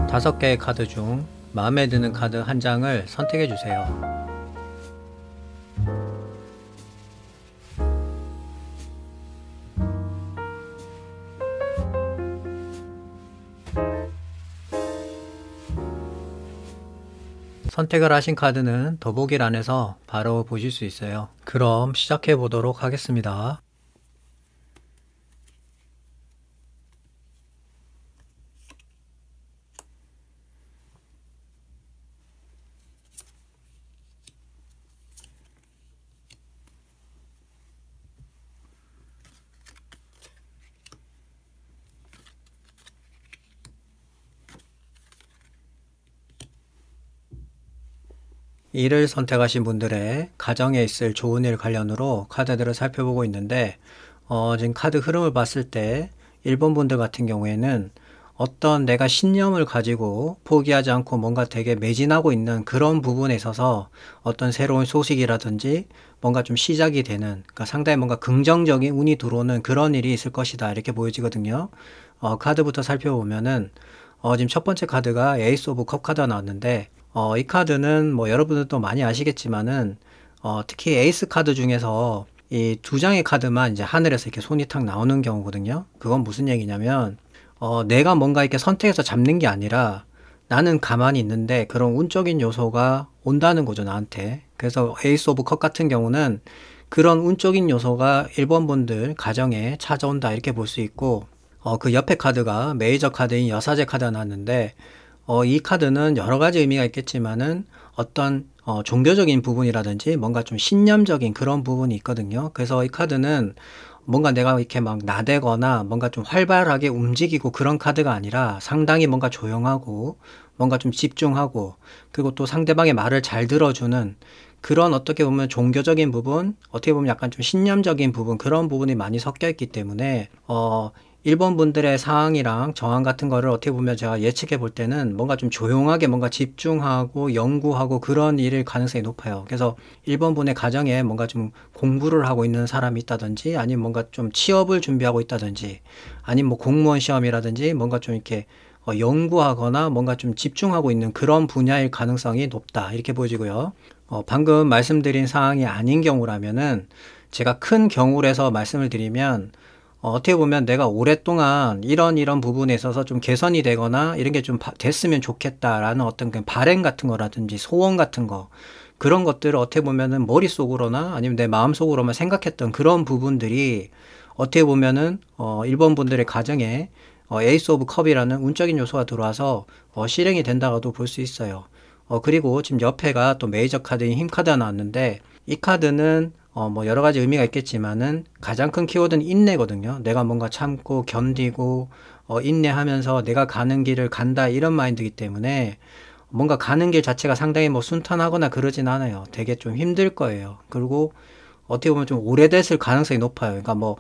5개의 카드 중 마음에 드는 카드 한 장을 선택해 주세요. 선택을 하신 카드는 더보기란에서 바로 보실 수 있어요. 그럼 시작해 보도록 하겠습니다. 일을 선택하신 분들의 가정에 있을 좋은 일 관련으로 카드들을 살펴보고 있는데 지금 카드 흐름을 봤을 때 1번 분들 같은 경우에는 어떤 내가 신념을 가지고 포기하지 않고 뭔가 되게 매진하고 있는 그런 부분에 있어서 어떤 새로운 소식이라든지 뭔가 좀 시작이 되는, 그러니까 상당히 뭔가 긍정적인 운이 들어오는 그런 일이 있을 것이다 이렇게 보여지거든요. 카드부터 살펴보면은 지금 첫 번째 카드가 에이스 오브 컵 카드가 나왔는데 이 카드는 뭐 여러분들도 많이 아시겠지만은 특히 에이스 카드 중에서 이 2장의 카드만 이제 하늘에서 이렇게 손이 탁 나오는 경우거든요. 그건 무슨 얘기냐면 내가 뭔가 이렇게 선택해서 잡는 게 아니라 나는 가만히 있는데 그런 운적인 요소가 온다는 거죠, 나한테. 그래서 에이스 오브 컵 같은 경우는 그런 운적인 요소가 1번 분들 가정에 찾아온다 이렇게 볼 수 있고, 그 옆에 카드가 메이저 카드인 여사제 카드가 나왔는데 이 카드는 여러 가지 의미가 있겠지만은 어떤 종교적인 부분이라든지 뭔가 좀 신념적인 그런 부분이 있거든요. 그래서 이 카드는 뭔가 내가 이렇게 막 나대거나 뭔가 좀 활발하게 움직이고 그런 카드가 아니라 상당히 뭔가 조용하고 뭔가 좀 집중하고, 그리고 또 상대방의 말을 잘 들어주는 그런, 어떻게 보면 종교적인 부분, 어떻게 보면 약간 좀 신념적인 부분, 그런 부분이 많이 섞여 있기 때문에 1번 분들의 상황이랑 정황 같은 거를 어떻게 보면 제가 예측해 볼 때는 뭔가 좀 조용하게 뭔가 집중하고 연구하고 그런 일일 가능성이 높아요. 그래서 1번 분의 가정에 뭔가 좀 공부를 하고 있는 사람이 있다든지, 아니면 뭔가 좀 취업을 준비하고 있다든지, 아니면 뭐 공무원 시험이라든지 뭔가 좀 이렇게 연구하거나 뭔가 좀 집중하고 있는 그런 분야일 가능성이 높다 이렇게 보여지고요. 방금 말씀드린 상황이 아닌 경우라면은, 제가 큰 경우를 해서 말씀을 드리면 어떻게 보면 내가 오랫동안 이런 부분에 있어서 좀 개선이 되거나 이런 게 좀 됐으면 좋겠다라는 어떤 그 바램 같은 거라든지 소원 같은 거, 그런 것들을 어떻게 보면은 머릿속으로나 아니면 내 마음속으로만 생각했던 그런 부분들이 어떻게 보면은 1번 분들의 가정에 에이스 오브 컵이라는 운적인 요소가 들어와서 실행이 된다고도 볼 수 있어요. 그리고 지금 옆에가 또 메이저 카드인 힘 카드가 나왔는데, 이 카드는 뭐 여러 가지 의미가 있겠지만은 가장 큰 키워드는 인내거든요. 내가 뭔가 참고 견디고 인내하면서 내가 가는 길을 간다 이런 마인드이기 때문에 뭔가 가는 길 자체가 상당히 뭐 순탄하거나 그러진 않아요. 되게 좀 힘들 거예요. 그리고 어떻게 보면 좀 오래됐을 가능성이 높아요. 그러니까 뭐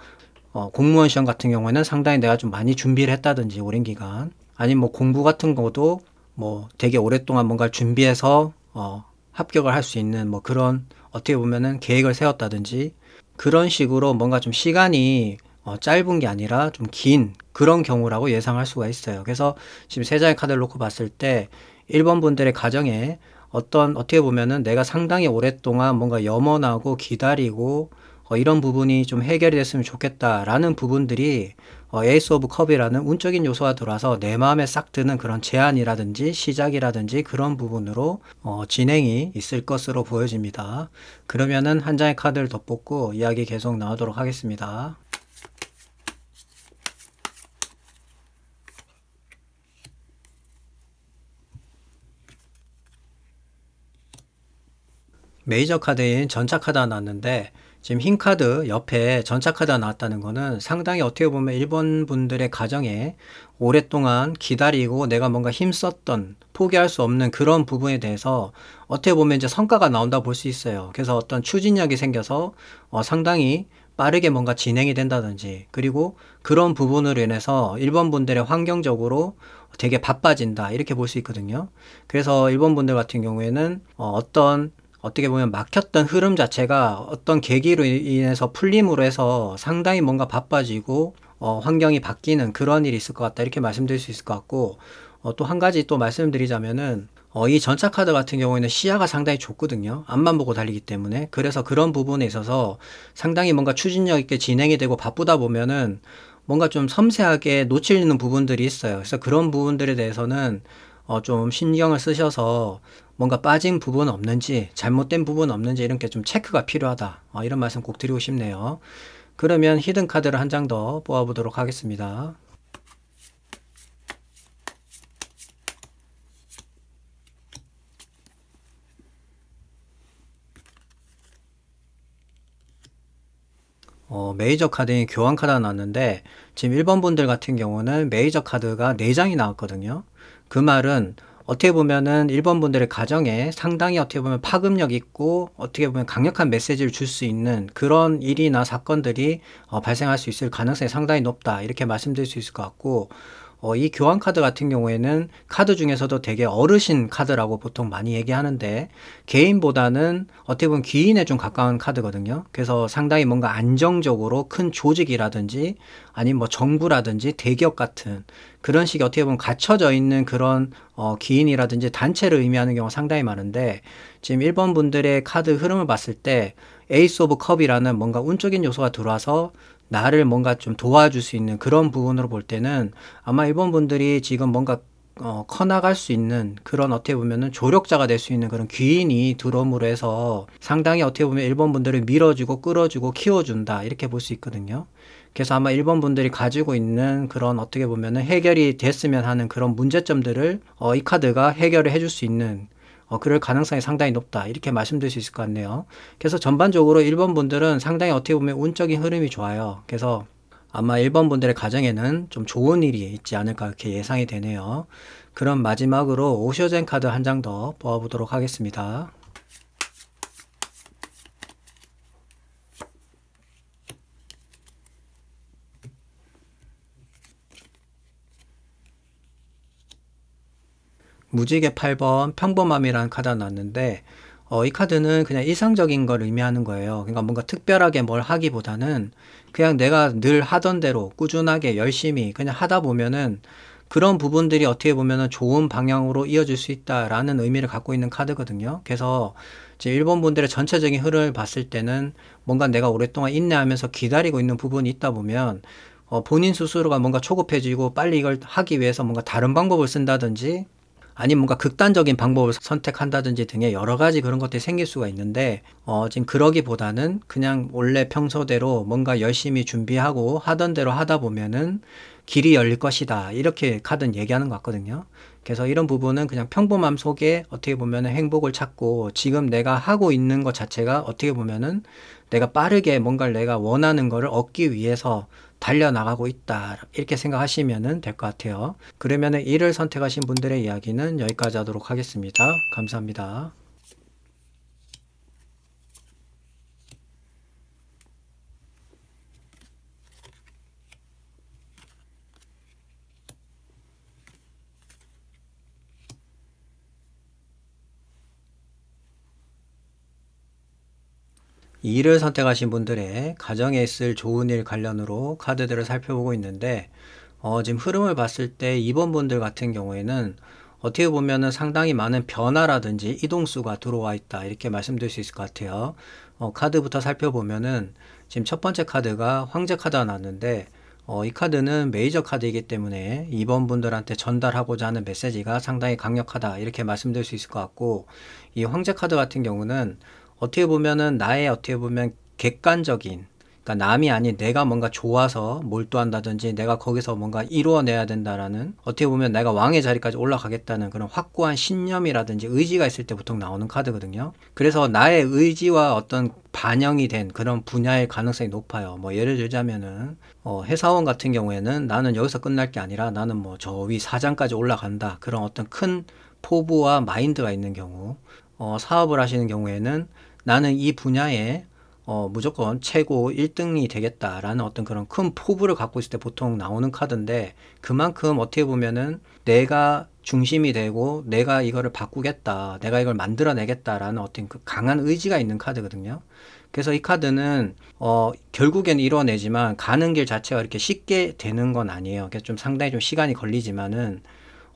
공무원 시험 같은 경우에는 상당히 내가 좀 많이 준비를 했다든지 오랜 기간, 아니면 뭐 공부 같은 것도 뭐 되게 오랫동안 뭔가를 준비해서 합격을 할 수 있는 뭐 그런, 어떻게 보면은 계획을 세웠다든지 그런 식으로 뭔가 좀 시간이 짧은 게 아니라 좀 긴 그런 경우라고 예상할 수가 있어요. 그래서 지금 3장의 카드를 놓고 봤을 때 1번 분들의 가정에 어떻게 보면은 내가 상당히 오랫동안 뭔가 염원하고 기다리고 이런 부분이 좀 해결이 됐으면 좋겠다라는 부분들이 에이스 오브 컵이라는 운적인 요소가 들어와서 내 마음에 싹 드는 그런 제안이라든지 시작이라든지 그런 부분으로 진행이 있을 것으로 보여집니다. 그러면은 한 장의 카드를 더 뽑고 이야기 계속 나오도록 하겠습니다. 메이저 카드인 전차 카드가 나왔는데, 지금 흰 카드 옆에 전차 카드가 나왔다는 거는 상당히 어떻게 보면 1번 분들의 가정에 오랫동안 기다리고 내가 뭔가 힘썼던, 포기할 수 없는 그런 부분에 대해서 어떻게 보면 이제 성과가 나온다 볼 수 있어요. 그래서 어떤 추진력이 생겨서 상당히 빠르게 뭔가 진행이 된다든지, 그리고 그런 부분으로 인해서 1번 분들의 환경적으로 되게 바빠진다 이렇게 볼 수 있거든요. 그래서 1번 분들 같은 경우에는 어떻게 보면 막혔던 흐름 자체가 어떤 계기로 인해서 풀림으로 해서 상당히 뭔가 바빠지고 환경이 바뀌는 그런 일이 있을 것 같다 이렇게 말씀드릴 수 있을 것 같고, 또 한 가지 또 말씀드리자면은 이 전차 카드 같은 경우에는 시야가 상당히 좁거든요. 앞만 보고 달리기 때문에. 그래서 그런 부분에 있어서 상당히 뭔가 추진력 있게 진행이 되고 바쁘다 보면은 뭔가 좀 섬세하게 놓치는 부분들이 있어요. 그래서 그런 부분들에 대해서는 좀 신경을 쓰셔서 뭔가 빠진 부분 없는지, 잘못된 부분 없는지 이런 게 좀 체크가 필요하다. 이런 말씀 꼭 드리고 싶네요. 그러면 히든 카드를 한 장 더 뽑아보도록 하겠습니다. 메이저 카드인 교환 카드가 나왔는데 지금 1번 분들 같은 경우는 메이저 카드가 4장이 나왔거든요. 그 말은 어떻게 보면은 1번 분들의 가정에 상당히 어떻게 보면 파급력 있고 어떻게 보면 강력한 메시지를 줄 수 있는 그런 일이나 사건들이 발생할 수 있을 가능성이 상당히 높다. 이렇게 말씀드릴 수 있을 것 같고 이 교환 카드 같은 경우에는 카드 중에서도 되게 어르신 카드라고 보통 많이 얘기하는데 개인보다는 어떻게 보면 귀인에 좀 가까운 카드거든요. 그래서 상당히 뭔가 안정적으로 큰 조직이라든지 아니면 뭐 정부라든지 대기업 같은 그런 식의 어떻게 보면 갖춰져 있는 그런 기인이라든지 단체를 의미하는 경우가 상당히 많은데 지금 1번 분들의 카드 흐름을 봤을 때 에이스 오브 컵이라는 뭔가 운적인 요소가 들어와서 나를 뭔가 좀 도와줄 수 있는 그런 부분으로 볼 때는 아마 일본 분들이 지금 뭔가 커나갈 수 있는 그런 어떻게 보면은 조력자가 될 수 있는 그런 귀인이 들어옴으로 해서 상당히 어떻게 보면 일본 분들을 밀어주고 끌어주고 키워준다 이렇게 볼 수 있거든요. 그래서 아마 일본 분들이 가지고 있는 그런 어떻게 보면은 해결이 됐으면 하는 그런 문제점들을 이 카드가 해결을 해줄 수 있는 그럴 가능성이 상당히 높다. 이렇게 말씀드릴 수 있을 것 같네요. 그래서 전반적으로 1번 분들은 상당히 어떻게 보면 운적인 흐름이 좋아요. 그래서 아마 1번 분들의 가정에는 좀 좋은 일이 있지 않을까 이렇게 예상이 되네요. 그럼 마지막으로 오쇼젠 카드 한 장 더 뽑아보도록 하겠습니다. 무지개 8번 평범함이라는 카드가 나왔는데 이 카드는 그냥 일상적인 걸 의미하는 거예요. 그러니까 뭔가 특별하게 뭘 하기보다는 그냥 내가 늘 하던 대로 꾸준하게 열심히 그냥 하다 보면은 그런 부분들이 어떻게 보면은 좋은 방향으로 이어질 수 있다라는 의미를 갖고 있는 카드거든요. 그래서 제 일본 분들의 전체적인 흐름을 봤을 때는 뭔가 내가 오랫동안 인내하면서 기다리고 있는 부분이 있다 보면 본인 스스로가 뭔가 초급해지고 빨리 이걸 하기 위해서 뭔가 다른 방법을 쓴다든지 아니면 뭔가 극단적인 방법을 선택한다든지 등의 여러 가지 그런 것들이 생길 수가 있는데 지금 그러기보다는 그냥 원래 평소대로 뭔가 열심히 준비하고 하던 대로 하다 보면은 길이 열릴 것이다. 이렇게 카드는 얘기하는 것 같거든요. 그래서 이런 부분은 그냥 평범함 속에 어떻게 보면은 행복을 찾고 지금 내가 하고 있는 것 자체가 어떻게 보면은 내가 빠르게 뭔가를 내가 원하는 거를 얻기 위해서 달려나가고 있다. 이렇게 생각하시면 될 것 같아요. 그러면 이를 선택하신 분들의 이야기는 여기까지 하도록 하겠습니다. 감사합니다. 이를 선택하신 분들의 가정에 있을 좋은 일 관련으로 카드들을 살펴보고 있는데 지금 흐름을 봤을 때 2번 분들 같은 경우에는 어떻게 보면은 상당히 많은 변화라든지 이동수가 들어와 있다 이렇게 말씀드릴 수 있을 것 같아요. 카드부터 살펴보면은 지금 첫 번째 카드가 황제 카드가 나왔는데 이 카드는 메이저 카드이기 때문에 2번 분들한테 전달하고자 하는 메시지가 상당히 강력하다 이렇게 말씀드릴 수 있을 것 같고 이 황제 카드 같은 경우는 어떻게 보면은 나의 어떻게 보면 객관적인 그러니까 남이 아닌 내가 뭔가 좋아서 몰두한다든지 내가 거기서 뭔가 이루어내야 된다라는 어떻게 보면 내가 왕의 자리까지 올라가겠다는 그런 확고한 신념이라든지 의지가 있을 때 보통 나오는 카드거든요. 그래서 나의 의지와 어떤 반영이 된 그런 분야의 가능성이 높아요. 뭐 예를 들자면은 회사원 같은 경우에는 나는 여기서 끝날 게 아니라 나는 뭐 저 위 사장까지 올라간다. 그런 어떤 큰 포부와 마인드가 있는 경우 사업을 하시는 경우에는 나는 이 분야에 무조건 최고 1등이 되겠다라는 어떤 그런 큰 포부를 갖고 있을 때 보통 나오는 카드인데 그만큼 어떻게 보면은 내가 중심이 되고 내가 이거를 바꾸겠다, 내가 이걸 만들어내겠다라는 어떤 그 강한 의지가 있는 카드거든요. 그래서 이 카드는 결국엔 이뤄내지만 가는 길 자체가 이렇게 쉽게 되는 건 아니에요. 그래서 좀 상당히 좀 시간이 걸리지만은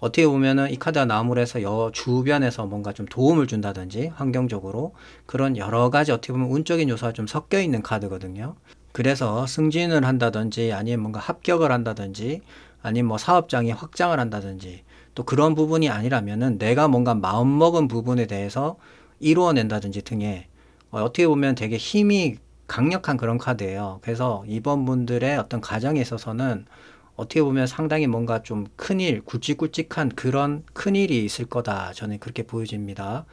어떻게 보면은 이 카드가 나옴으로 해서 주변에서 뭔가 좀 도움을 준다든지 환경적으로 그런 여러 가지 어떻게 보면 운적인 요소가 좀 섞여 있는 카드거든요. 그래서 승진을 한다든지 아니면 뭔가 합격을 한다든지 아니면 뭐 사업장이 확장을 한다든지 또 그런 부분이 아니라면은 내가 뭔가 마음먹은 부분에 대해서 이루어낸다든지 등의 어떻게 보면 되게 힘이 강력한 그런 카드예요. 그래서 이번 분들의 어떤 가정에 있어서는 어떻게 보면 상당히 뭔가 좀 큰일, 굵직굵직한 그런 큰일이 있을 거다. 저는 그렇게 보여집니다.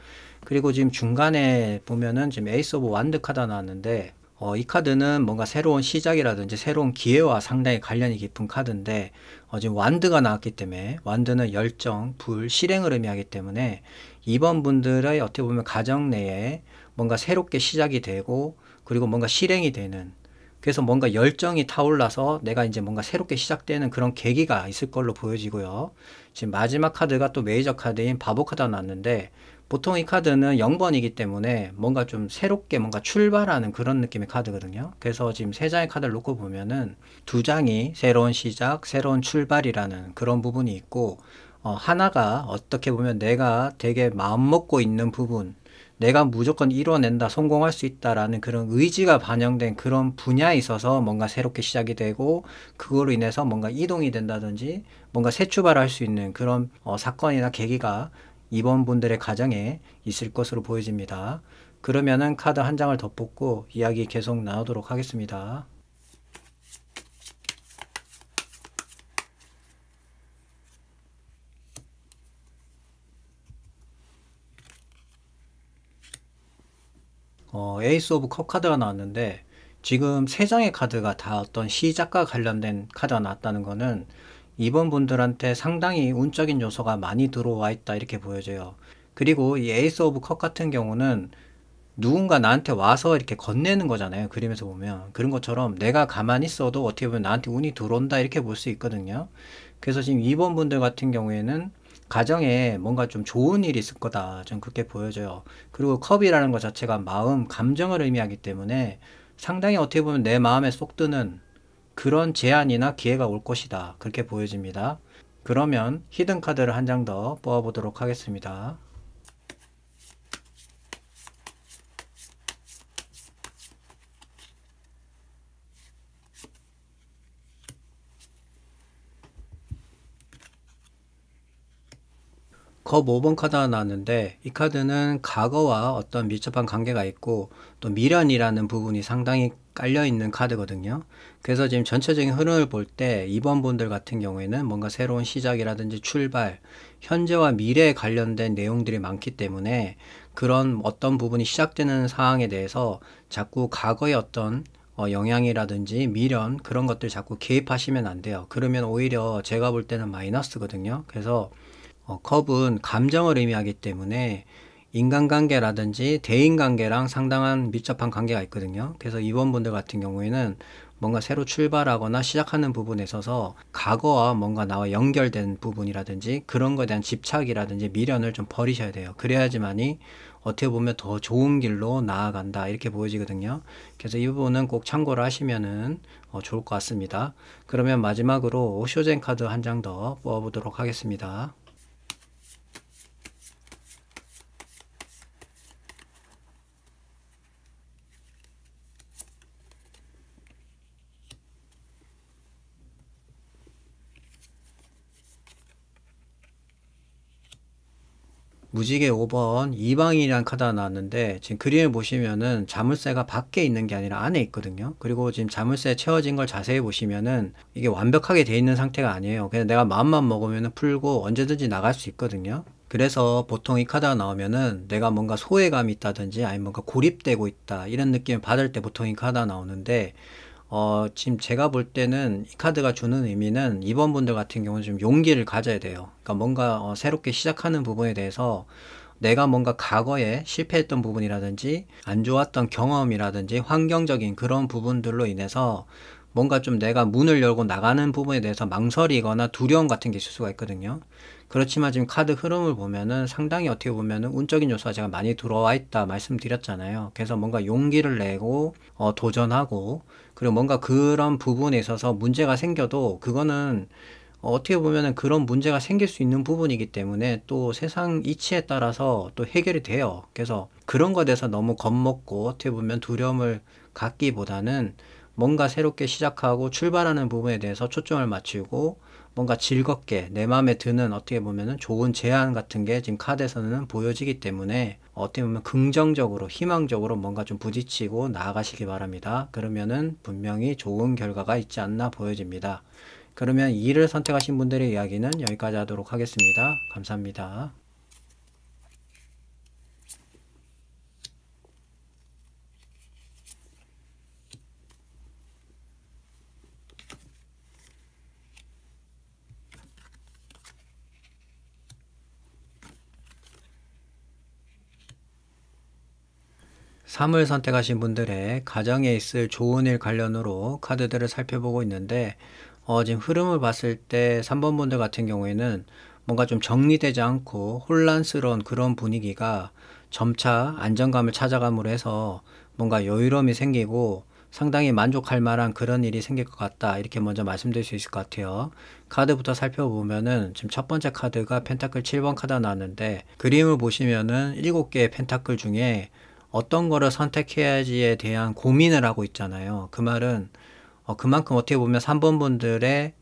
그리고 지금 중간에 보면은 지금 에이스 오브 완드 카드가 나왔는데 이 카드는 뭔가 새로운 시작이라든지 새로운 기회와 상당히 관련이 깊은 카드인데 지금 완드가 나왔기 때문에 완드는 열정, 불, 실행을 의미하기 때문에 이번 분들의 어떻게 보면 가정 내에 뭔가 새롭게 시작이 되고 그리고 뭔가 실행이 되는 그래서 뭔가 열정이 타올라서 내가 이제 뭔가 새롭게 시작되는 그런 계기가 있을 걸로 보여지고요. 지금 마지막 카드가 또 메이저 카드인 바보 카드가 나왔는데 보통 이 카드는 0번이기 때문에 뭔가 좀 새롭게 뭔가 출발하는 그런 느낌의 카드거든요. 그래서 지금 세 장의 카드를 놓고 보면은 두 장이 새로운 시작, 새로운 출발이라는 그런 부분이 있고 하나가 어떻게 보면 내가 되게 마음먹고 있는 부분 내가 무조건 이뤄낸다, 성공할 수 있다라는 그런 의지가 반영된 그런 분야에 있어서 뭔가 새롭게 시작이 되고 그거로 인해서 뭔가 이동이 된다든지 뭔가 새 출발할 수 있는 그런 사건이나 계기가 이번 분들의 가정에 있을 것으로 보여집니다. 그러면은 카드 한 장을 더 뽑고 이야기 계속 나누도록 하겠습니다. 에이스 오브 컵 카드가 나왔는데 지금 세 장의 카드가 다 어떤 시작과 관련된 카드가 나왔다는 거는 이번 분들한테 상당히 운적인 요소가 많이 들어와 있다 이렇게 보여져요. 그리고 이 에이스 오브 컵 같은 경우는 누군가 나한테 와서 이렇게 건네는 거잖아요. 그림에서 보면. 그런 것처럼 내가 가만히 있어도 어떻게 보면 나한테 운이 들어온다 이렇게 볼 수 있거든요. 그래서 지금 2번 분들 같은 경우에는 가정에 뭔가 좀 좋은 일이 있을 거다. 좀 그렇게 보여져요. 그리고 컵이라는 것 자체가 마음, 감정을 의미하기 때문에 상당히 어떻게 보면 내 마음에 쏙 드는 그런 제안이나 기회가 올 것이다. 그렇게 보여집니다. 그러면 히든 카드를 한 장 더 뽑아보도록 하겠습니다. 컵 5번 카드가 나왔는데 이 카드는 과거와 어떤 밀접한 관계가 있고 또 미련이라는 부분이 상당히 깔려 있는 카드거든요. 그래서 지금 전체적인 흐름을 볼 때 이번 분들 같은 경우에는 뭔가 새로운 시작이라든지 출발, 현재와 미래에 관련된 내용들이 많기 때문에 그런 어떤 부분이 시작되는 상황에 대해서 자꾸 과거의 어떤 영향이라든지 미련 그런 것들 자꾸 개입하시면 안 돼요. 그러면 오히려 제가 볼 때는 마이너스거든요. 그래서 컵은 감정을 의미하기 때문에 인간관계라든지 대인관계랑 상당한 밀접한 관계가 있거든요. 그래서 이번 분들 같은 경우에는 뭔가 새로 출발하거나 시작하는 부분에 있어서 과거와 뭔가 나와 연결된 부분이라든지 그런 거에 대한 집착이라든지 미련을 좀 버리셔야 돼요. 그래야지만이 어떻게 보면 더 좋은 길로 나아간다 이렇게 보여지거든요. 그래서 이 부분은 꼭 참고를 하시면은 좋을 것 같습니다. 그러면 마지막으로 쇼젠 카드 한 장 더 뽑아보도록 하겠습니다. 무지개 5번 이방인이라는 카드가 나왔는데 지금 그림을 보시면은 자물쇠가 밖에 있는 게 아니라 안에 있거든요. 그리고 지금 자물쇠 채워진 걸 자세히 보시면은 이게 완벽하게 돼 있는 상태가 아니에요. 그냥 내가 마음만 먹으면은 풀고 언제든지 나갈 수 있거든요. 그래서 보통 이 카드가 나오면은 내가 뭔가 소외감이 있다든지 아니면 뭔가 고립되고 있다 이런 느낌을 받을 때 보통 이 카드가 나오는데 지금 제가 볼 때는 이 카드가 주는 의미는 이번 분들 같은 경우는 좀 용기를 가져야 돼요. 그러니까 뭔가 새롭게 시작하는 부분에 대해서 내가 뭔가 과거에 실패했던 부분이라든지 안 좋았던 경험이라든지 환경적인 그런 부분들로 인해서 뭔가 좀 내가 문을 열고 나가는 부분에 대해서 망설이거나 두려움 같은 게 있을 수가 있거든요. 그렇지만 지금 카드 흐름을 보면은 상당히 어떻게 보면은 운적인 요소가 제가 많이 들어와 있다 말씀드렸잖아요. 그래서 뭔가 용기를 내고 도전하고 그리고 뭔가 그런 부분에 있어서 문제가 생겨도 그거는 어떻게 보면은 그런 문제가 생길 수 있는 부분이기 때문에 또 세상 이치에 따라서 또 해결이 돼요. 그래서 그런 것에 대해서 너무 겁먹고 어떻게 보면 두려움을 갖기보다는 뭔가 새롭게 시작하고 출발하는 부분에 대해서 초점을 맞추고 뭔가 즐겁게 내 마음에 드는 어떻게 보면은 좋은 제안 같은 게 지금 카드에서는 보여지기 때문에 어떻게 보면 긍정적으로 희망적으로 뭔가 좀 부딪히고 나아가시기 바랍니다. 그러면은 분명히 좋은 결과가 있지 않나 보여집니다. 그러면 2를 선택하신 분들의 이야기는 여기까지 하도록 하겠습니다. 감사합니다. 3을 선택하신 분들의 가정에 있을 좋은 일 관련으로 카드들을 살펴보고 있는데 지금 흐름을 봤을 때 3번 분들 같은 경우에는 뭔가 좀 정리되지 않고 혼란스러운 그런 분위기가 점차 안정감을 찾아감으로 해서 뭔가 여유로움이 생기고 상당히 만족할 만한 그런 일이 생길 것 같다. 이렇게 먼저 말씀드릴 수 있을 것 같아요. 카드부터 살펴보면은 지금 첫 번째 카드가 펜타클 7번 카드가 나왔는데 그림을 보시면은 7개의 펜타클 중에 어떤 거를 선택해야지에 대한 고민을 하고 있잖아요. 그 말은 그만큼 어떻게 보면 3번 분들의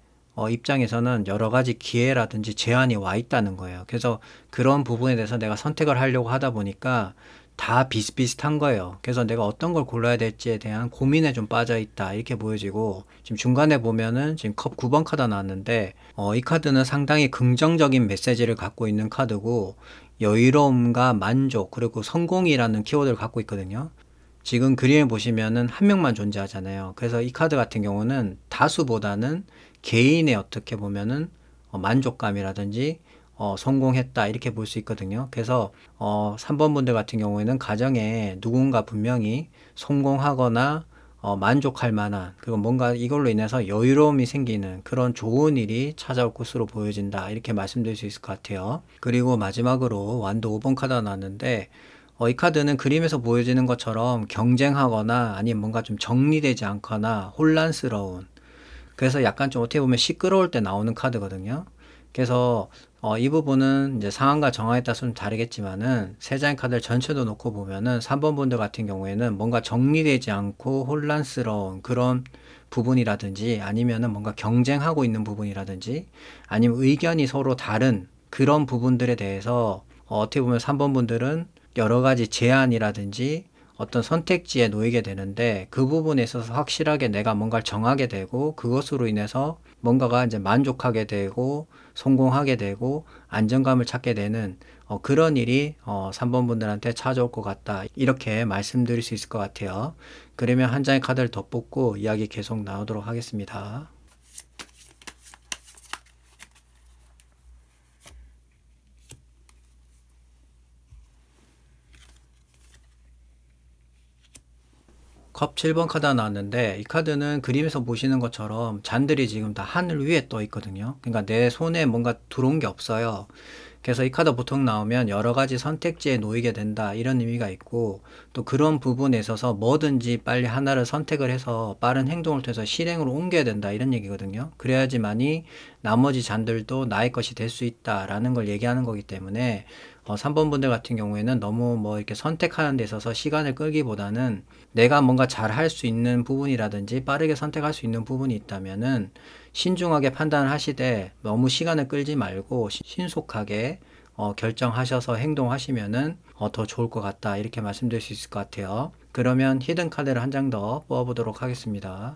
입장에서는 여러 가지 기회라든지 제한이 와 있다는 거예요. 그래서 그런 부분에 대해서 내가 선택을 하려고 하다 보니까 다 비슷비슷한 거예요. 그래서 내가 어떤 걸 골라야 될지에 대한 고민에 좀 빠져 있다. 이렇게 보여지고 지금 중간에 보면은 지금 컵 9번 카드 나왔는데 이 카드는 상당히 긍정적인 메시지를 갖고 있는 카드고 여유로움과 만족 그리고 성공이라는 키워드를 갖고 있거든요. 지금 그림을 보시면은 한 명만 존재하잖아요. 그래서 이 카드 같은 경우는 다수보다는 개인의 어떻게 보면은 만족감이라든지 성공했다 이렇게 볼 수 있거든요. 그래서 3번 분들 같은 경우에는 가정에 누군가 분명히 성공하거나 만족할 만한 그리고 뭔가 이걸로 인해서 여유로움이 생기는 그런 좋은 일이 찾아올 것으로 보여진다 이렇게 말씀드릴 수 있을 것 같아요. 그리고 마지막으로 완도 5번 카드가 나왔는데 이 카드는 그림에서 보여지는 것처럼 경쟁하거나 아니면 뭔가 좀 정리되지 않거나 혼란스러운 그래서 약간 좀 어떻게 보면 시끄러울 때 나오는 카드거든요. 그래서 이 부분은 이제 상황과 정황에 따라서 좀 다르겠지만은 세 장의 카드를 전체도 놓고 보면은 3번 분들 같은 경우에는 뭔가 정리되지 않고 혼란스러운 그런 부분이라든지 아니면은 뭔가 경쟁하고 있는 부분이라든지 아니면 의견이 서로 다른 그런 부분들에 대해서 어떻게 보면 3번 분들은 여러 가지 제안이라든지 어떤 선택지에 놓이게 되는데 그 부분에 있어서 확실하게 내가 뭔가를 정하게 되고 그것으로 인해서 뭔가가 이제 만족하게 되고 성공하게 되고 안정감을 찾게 되는 그런 일이 3번 분들한테 찾아올 것 같다. 이렇게 말씀드릴 수 있을 것 같아요. 그러면 한 장의 카드를 더 뽑고 이야기 계속 나오도록 하겠습니다. 컵 7번 카드가 나왔는데 이 카드는 그림에서 보시는 것처럼 잔들이 지금 다 하늘 위에 떠 있거든요. 그러니까 내 손에 뭔가 들어온 게 없어요. 그래서 이 카드 보통 나오면 여러 가지 선택지에 놓이게 된다 이런 의미가 있고 또 그런 부분에 있어서 뭐든지 빨리 하나를 선택을 해서 빠른 행동을 통해서 실행으로 옮겨야 된다 이런 얘기거든요. 그래야지만이 나머지 잔들도 나의 것이 될 수 있다라는 걸 얘기하는 거기 때문에 3번 분들 같은 경우에는 너무 뭐 이렇게 선택하는 데 있어서 시간을 끌기보다는 내가 뭔가 잘 할 수 있는 부분이라든지 빠르게 선택할 수 있는 부분이 있다면은 신중하게 판단을 하시되 너무 시간을 끌지 말고 신속하게 결정하셔서 행동하시면은 더 좋을 것 같다 이렇게 말씀드릴 수 있을 것 같아요. 그러면 히든 카드를 한 장 더 뽑아보도록 하겠습니다.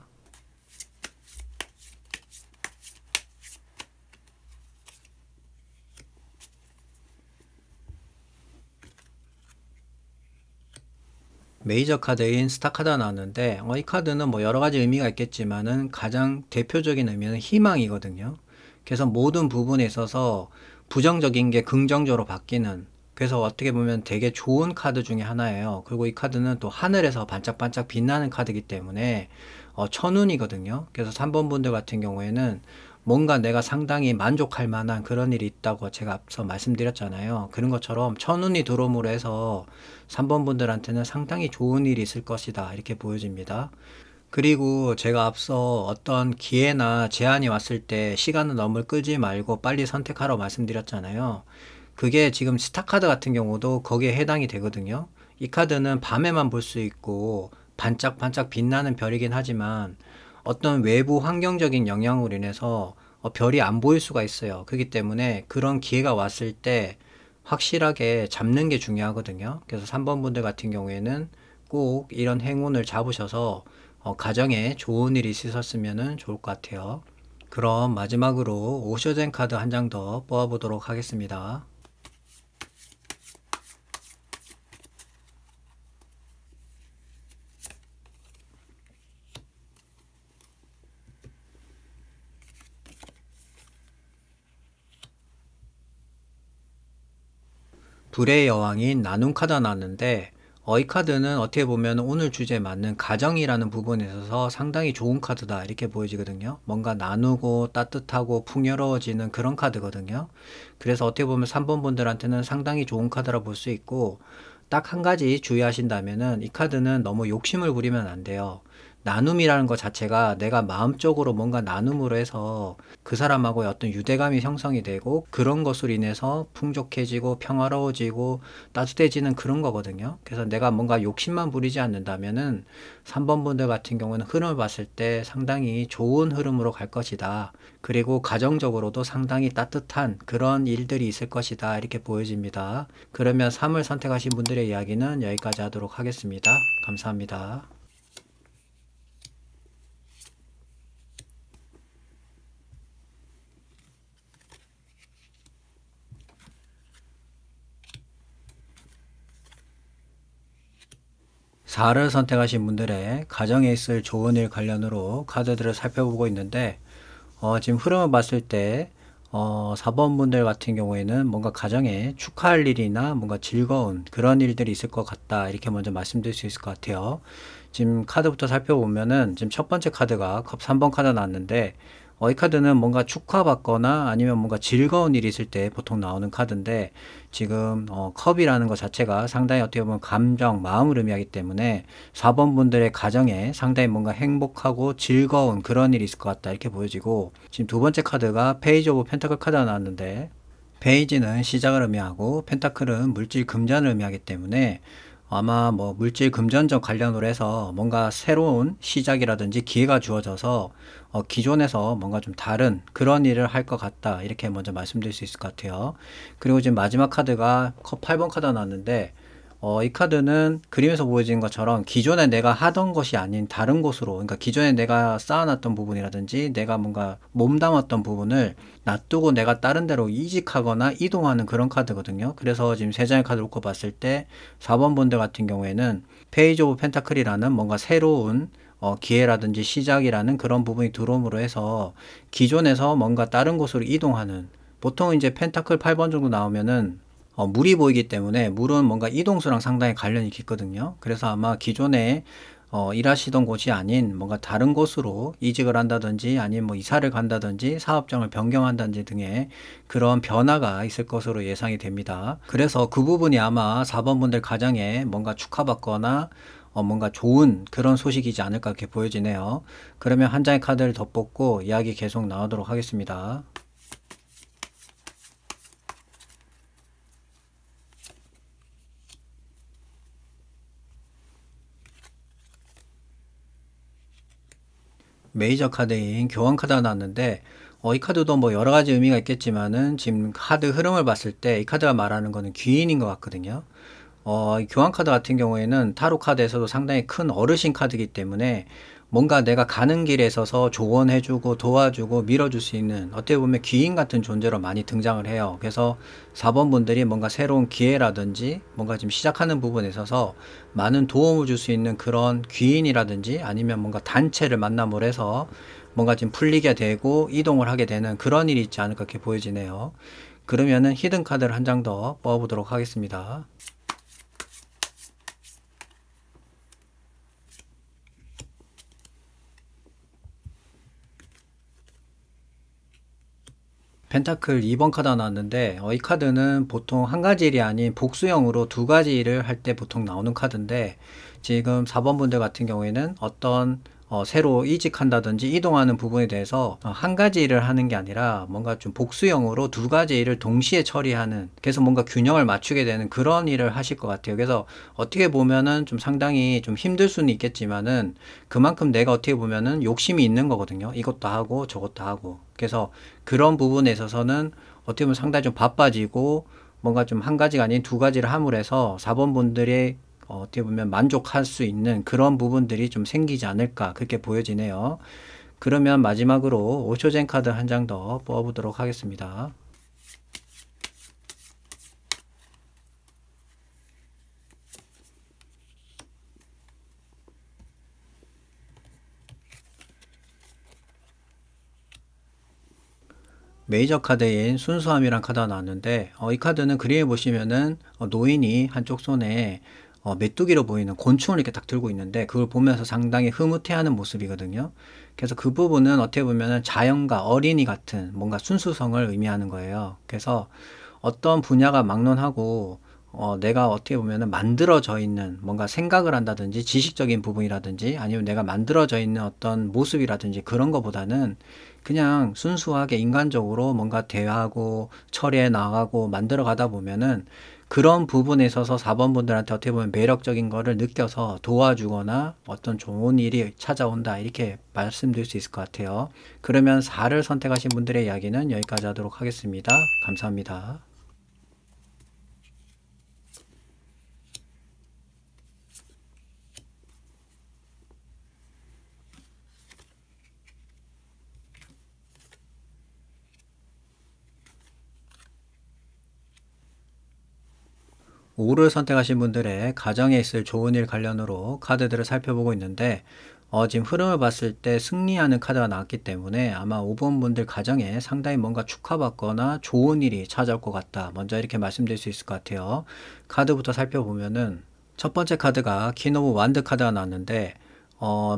메이저 카드인 스타 카드가 나왔는데 이 카드는 뭐 여러 가지 의미가 있겠지만은 가장 대표적인 의미는 희망이거든요. 그래서 모든 부분에 있어서 부정적인 게 긍정적으로 바뀌는 그래서 어떻게 보면 되게 좋은 카드 중에 하나예요. 그리고 이 카드는 또 하늘에서 반짝반짝 빛나는 카드이기 때문에 천운이거든요. 그래서 3번 분들 같은 경우에는 뭔가 내가 상당히 만족할 만한 그런 일이 있다고 제가 앞서 말씀드렸잖아요. 그런 것처럼 천운이 들어옴으로 해서 3번 분들한테는 상당히 좋은 일이 있을 것이다. 이렇게 보여집니다. 그리고 제가 앞서 어떤 기회나 제안이 왔을 때 시간을 너무 끌지 말고 빨리 선택하라고 말씀드렸잖아요. 그게 지금 스타카드 같은 경우도 거기에 해당이 되거든요. 이 카드는 밤에만 볼 수 있고 반짝반짝 빛나는 별이긴 하지만 어떤 외부 환경적인 영향으로 인해서 별이 안 보일 수가 있어요. 그렇기 때문에 그런 기회가 왔을 때 확실하게 잡는 게 중요하거든요. 그래서 3번 분들 같은 경우에는 꼭 이런 행운을 잡으셔서 가정에 좋은 일이 있으셨으면 좋을 것 같아요. 그럼 마지막으로 오셔젠 카드 한 장 더 뽑아보도록 하겠습니다. 불의 여왕인 나눔 카드가 나왔는데 이 카드는 어떻게 보면 오늘 주제에 맞는 가정이라는 부분에 있어서 상당히 좋은 카드다 이렇게 보여지거든요. 뭔가 나누고 따뜻하고 풍요로워지는 그런 카드거든요. 그래서 어떻게 보면 3번 분들한테는 상당히 좋은 카드라 볼 수 있고 딱 한 가지 주의하신다면은 이 카드는 너무 욕심을 부리면 안 돼요. 나눔이라는 것 자체가 내가 마음적으로 뭔가 나눔으로 해서 그 사람하고의 어떤 유대감이 형성이 되고 그런 것으로 인해서 풍족해지고 평화로워지고 따뜻해지는 그런 거거든요. 그래서 내가 뭔가 욕심만 부리지 않는다면은 3번 분들 같은 경우는 흐름을 봤을 때 상당히 좋은 흐름으로 갈 것이다. 그리고 가정적으로도 상당히 따뜻한 그런 일들이 있을 것이다. 이렇게 보여집니다. 그러면 3을 선택하신 분들의 이야기는 여기까지 하도록 하겠습니다. 감사합니다. 사를 선택하신 분들의 가정에 있을 좋은 일 관련으로 카드들을 살펴보고 있는데 지금 흐름을 봤을 때 4번 분들 같은 경우에는 뭔가 가정에 축하할 일이나 뭔가 즐거운 그런 일들이 있을 것 같다 이렇게 먼저 말씀드릴 수 있을 것 같아요. 지금 카드부터 살펴보면은 지금 첫 번째 카드가 컵 3번 카드 나왔는데 이 카드는 뭔가 축하받거나 아니면 뭔가 즐거운 일이 있을 때 보통 나오는 카드인데 지금 컵이라는 것 자체가 상당히 어떻게 보면 감정, 마음을 의미하기 때문에 4번 분들의 가정에 상당히 뭔가 행복하고 즐거운 그런 일이 있을 것 같다 이렇게 보여지고 지금 두 번째 카드가 페이지 오브 펜타클 카드가 나왔는데 페이지는 시작을 의미하고 펜타클은 물질 금전을 의미하기 때문에 아마 뭐 물질 금전적 관련으로 해서 뭔가 새로운 시작이라든지 기회가 주어져서 기존에서 뭔가 좀 다른 그런 일을 할 것 같다 이렇게 먼저 말씀드릴 수 있을 것 같아요. 그리고 지금 마지막 카드가 컵 8번 카드가 나왔는데 이 카드는 그림에서 보여지는 것처럼 기존에 내가 하던 것이 아닌 다른 곳으로, 그러니까 기존에 내가 쌓아놨던 부분이라든지 내가 뭔가 몸담았던 부분을 놔두고 내가 다른 데로 이직하거나 이동하는 그런 카드거든요. 그래서 지금 세 장의 카드를 놓고 봤을 때 4번 분들 같은 경우에는 페이지 오브 펜타클이라는 뭔가 새로운 기회라든지 시작이라는 그런 부분이 들어옴으로 해서 기존에서 뭔가 다른 곳으로 이동하는, 보통 이제 펜타클 8번 정도 나오면은 물이 보이기 때문에 물은 뭔가 이동수랑 상당히 관련이 깊거든요. 그래서 아마 기존에 일하시던 곳이 아닌 뭔가 다른 곳으로 이직을 한다든지 아니면 뭐 이사를 간다든지 사업장을 변경한다든지 등의 그런 변화가 있을 것으로 예상이 됩니다. 그래서 그 부분이 아마 4번 분들 가정에 뭔가 축하받거나 뭔가 좋은 그런 소식이지 않을까 이렇게 보여지네요. 그러면 한 장의 카드를 더 뽑고 이야기 계속 나오도록 하겠습니다. 메이저 카드인 교환 카드가 나왔는데 이 카드도 뭐 여러 가지 의미가 있겠지만은 지금 카드 흐름을 봤을 때 이 카드가 말하는 거는 귀인인 것 같거든요. 이 교환 카드 같은 경우에는 타로 카드에서도 상당히 큰 어르신 카드이기 때문에 뭔가 내가 가는 길에 있어서 조언해주고 도와주고 밀어줄 수 있는 어떻게 보면 귀인 같은 존재로 많이 등장을 해요. 그래서 4번 분들이 뭔가 새로운 기회라든지 뭔가 지금 시작하는 부분에 있어서 많은 도움을 줄 수 있는 그런 귀인이라든지 아니면 뭔가 단체를 만남으로 해서 뭔가 지금 풀리게 되고 이동을 하게 되는 그런 일이 있지 않을까 이렇게 보여지네요. 그러면은 히든 카드를 한 장 더 뽑아보도록 하겠습니다. 펜타클 2번 카드가 나왔는데 이 카드는 보통 한 가지 일이 아닌 복수형으로 두 가지 일을 할 때 보통 나오는 카드인데 지금 4번 분들 같은 경우에는 어떤 새로 이직한다든지 이동하는 부분에 대해서 한 가지 일을 하는 게 아니라 뭔가 좀 복수형으로 두 가지 일을 동시에 처리하는, 그래서 뭔가 균형을 맞추게 되는 그런 일을 하실 것 같아요. 그래서 어떻게 보면은 좀 상당히 좀 힘들 수는 있겠지만은 그만큼 내가 어떻게 보면은 욕심이 있는 거거든요. 이것도 하고 저것도 하고. 그래서 그런 부분에 있어서는 어떻게 보면 상당히 좀 바빠지고 뭔가 좀 한 가지가 아닌 두 가지를 함으로 해서 4번 분들이 어떻게 보면 만족할 수 있는 그런 부분들이 좀 생기지 않을까, 그렇게 보여지네요. 그러면 마지막으로 오쇼젠 카드 한 장 더 뽑아보도록 하겠습니다. 메이저 카드인 순수함이란 카드가 나왔는데, 이 카드는 그림에 보시면은 노인이 한쪽 손에 메뚜기로 보이는 곤충을 이렇게 딱 들고 있는데, 그걸 보면서 상당히 흐뭇해하는 모습이거든요. 그래서 그 부분은 어떻게 보면은 자연과 어린이 같은 뭔가 순수성을 의미하는 거예요. 그래서 어떤 분야가 막론하고 내가 어떻게 보면은 만들어져 있는 뭔가 생각을 한다든지 지식적인 부분이라든지 아니면 내가 만들어져 있는 어떤 모습이라든지 그런 거보다는 그냥 순수하게 인간적으로 뭔가 대화하고 처리해 나가고 만들어 가다 보면은 그런 부분에 있어서 4번 분들한테 어떻게 보면 매력적인 거를 느껴서 도와주거나 어떤 좋은 일이 찾아온다, 이렇게 말씀드릴 수 있을 것 같아요. 그러면 4를 선택하신 분들의 이야기는 여기까지 하도록 하겠습니다. 감사합니다. 오를 선택하신 분들의 가정에 있을 좋은 일 관련으로 카드들을 살펴보고 있는데, 지금 흐름을 봤을 때 승리하는 카드가 나왔기 때문에 아마 5번 분들 가정에 상당히 뭔가 축하받거나 좋은 일이 찾아올 것 같다, 먼저 이렇게 말씀드릴 수 있을 것 같아요. 카드부터 살펴보면은 첫 번째 카드가 퀸 오브 완드 카드가 나왔는데,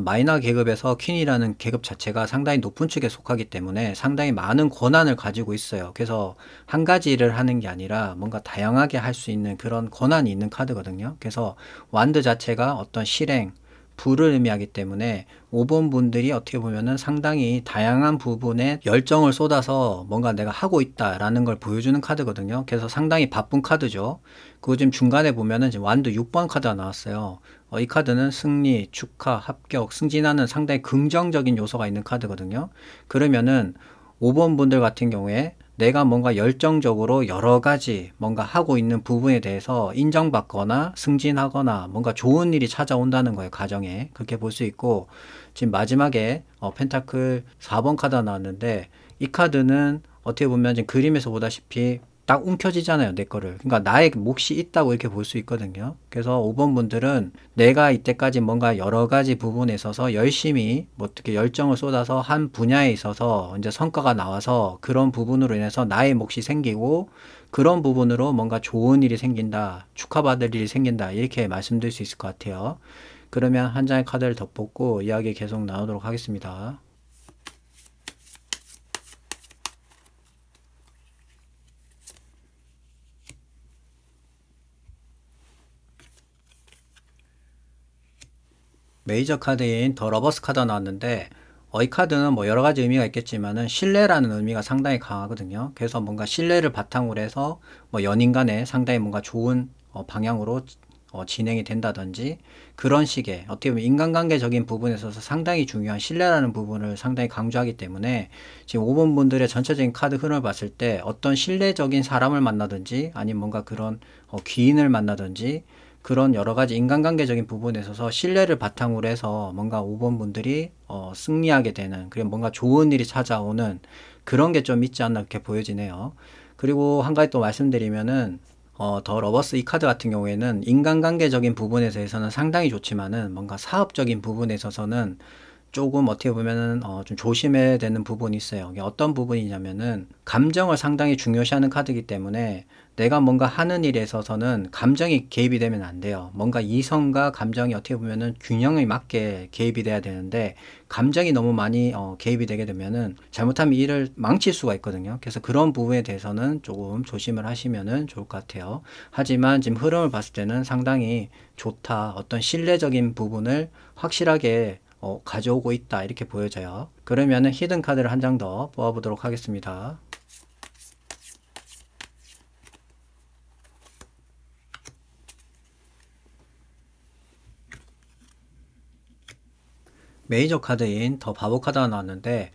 마이너 계급에서 퀸이라는 계급 자체가 상당히 높은 축에 속하기 때문에 상당히 많은 권한을 가지고 있어요. 그래서 한 가지 일을 하는 게 아니라 뭔가 다양하게 할 수 있는 그런 권한이 있는 카드거든요. 그래서 완드 자체가 어떤 실행, 부를 의미하기 때문에 5번 분들이 어떻게 보면은 상당히 다양한 부분에 열정을 쏟아서 뭔가 내가 하고 있다라는 걸 보여주는 카드거든요. 그래서 상당히 바쁜 카드죠. 그리고 지금 중간에 보면은 지금 완드 6번 카드가 나왔어요. 이 카드는 승리, 축하, 합격, 승진하는 상당히 긍정적인 요소가 있는 카드거든요. 그러면은 5번 분들 같은 경우에 내가 뭔가 열정적으로 여러 가지 뭔가 하고 있는 부분에 대해서 인정받거나 승진하거나 뭔가 좋은 일이 찾아온다는 거예요, 가정에. 그렇게 볼 수 있고, 지금 마지막에 펜타클 4번 카드가 나왔는데, 이 카드는 어떻게 보면 지금 그림에서 보다시피 딱 움켜쥐잖아요, 내 거를. 그러니까 나의 몫이 있다고 이렇게 볼 수 있거든요. 그래서 5번 분들은 내가 이때까지 뭔가 여러 가지 부분에 있어서 열심히 뭐 어떻게 열정을 쏟아서 한 분야에 있어서 이제 성과가 나와서 그런 부분으로 인해서 나의 몫이 생기고, 그런 부분으로 뭔가 좋은 일이 생긴다, 축하받을 일이 생긴다, 이렇게 말씀드릴 수 있을 것 같아요. 그러면 한 장의 카드를 더 뽑고 이야기 계속 나누도록 하겠습니다. 메이저 카드인 더 러버스 카드가 나왔는데, 이 카드는 뭐 여러 가지 의미가 있겠지만은 신뢰라는 의미가 상당히 강하거든요. 그래서 뭔가 신뢰를 바탕으로 해서 뭐 연인 간에 상당히 뭔가 좋은 방향으로 진행이 된다든지, 그런 식의 어떻게 보면 인간관계적인 부분에 있어서 상당히 중요한 신뢰라는 부분을 상당히 강조하기 때문에 지금 5번 분들의 전체적인 카드 흐름을 봤을 때 어떤 신뢰적인 사람을 만나든지 아니면 뭔가 그런 귀인을 만나든지 그런 여러 가지 인간관계적인 부분에 있어서 신뢰를 바탕으로 해서 뭔가 5번 분들이 승리하게 되는, 그리고 뭔가 좋은 일이 찾아오는 그런 게 좀 있지 않나 이렇게 보여지네요. 그리고 한 가지 또 말씀드리면은 더 러버스 이 카드 같은 경우에는 인간관계적인 부분에 대해서는 상당히 좋지만은 뭔가 사업적인 부분에 있어서는 조금 어떻게 보면은 좀 조심해야 되는 부분이 있어요. 이게 어떤 부분이냐면은 감정을 상당히 중요시하는 카드이기 때문에 내가 뭔가 하는 일에 있어서는 감정이 개입이 되면 안 돼요. 뭔가 이성과 감정이 어떻게 보면은 균형에 맞게 개입이 돼야 되는데, 감정이 너무 많이 개입이 되게 되면은 잘못하면 일을 망칠 수가 있거든요. 그래서 그런 부분에 대해서는 조금 조심을 하시면은 좋을 것 같아요. 하지만 지금 흐름을 봤을 때는 상당히 좋다. 어떤 신뢰적인 부분을 확실하게 가져오고 있다 이렇게 보여져요. 그러면은 히든 카드를 한 장 더 뽑아보도록 하겠습니다. 메이저 카드인 더 바보 카드가 나왔는데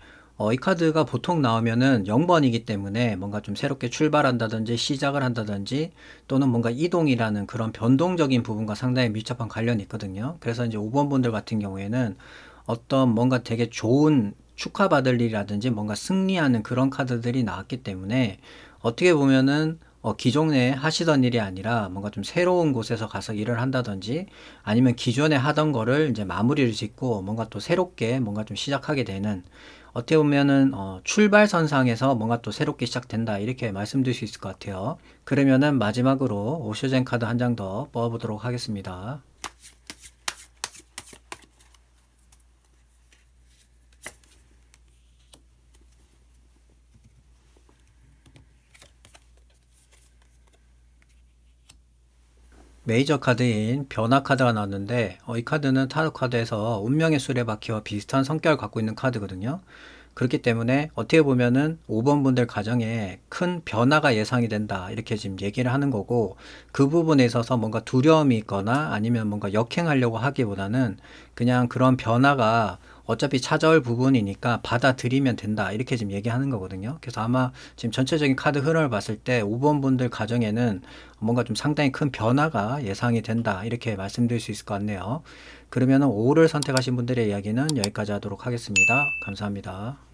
이 카드가 보통 나오면은 0번이기 때문에 뭔가 좀 새롭게 출발한다든지 시작을 한다든지 또는 뭔가 이동이라는 그런 변동적인 부분과 상당히 밀접한 관련이 있거든요. 그래서 이제 5번 분들 같은 경우에는 어떤 뭔가 되게 좋은 축하받을 일이라든지 뭔가 승리하는 그런 카드들이 나왔기 때문에 어떻게 보면은 기존에 하시던 일이 아니라 뭔가 좀 새로운 곳에서 가서 일을 한다든지 아니면 기존에 하던 거를 이제 마무리를 짓고 뭔가 또 새롭게 뭔가 좀 시작하게 되는 어떻게 보면은 출발선상에서 뭔가 또 새롭게 시작된다 이렇게 말씀드릴 수 있을 것 같아요. 그러면은 마지막으로 오쇼젠 카드 한 장 더 뽑아보도록 하겠습니다. 메이저 카드인 변화 카드가 나왔는데 이 카드는 타로 카드에서 운명의 수레바퀴와 비슷한 성격을 갖고 있는 카드거든요. 그렇기 때문에 어떻게 보면은 5번 분들 가정에 큰 변화가 예상이 된다 이렇게 지금 얘기를 하는 거고 그 부분에 있어서 뭔가 두려움이 있거나 아니면 뭔가 역행하려고 하기보다는 그냥 그런 변화가 어차피 찾아올 부분이니까 받아들이면 된다 이렇게 지금 얘기하는 거거든요. 그래서 아마 지금 전체적인 카드 흐름을 봤을 때 5번 분들 가정에는 뭔가 좀 상당히 큰 변화가 예상이 된다 이렇게 말씀드릴 수 있을 것 같네요. 그러면은 5를 선택하신 분들의 이야기는 여기까지 하도록 하겠습니다. 감사합니다.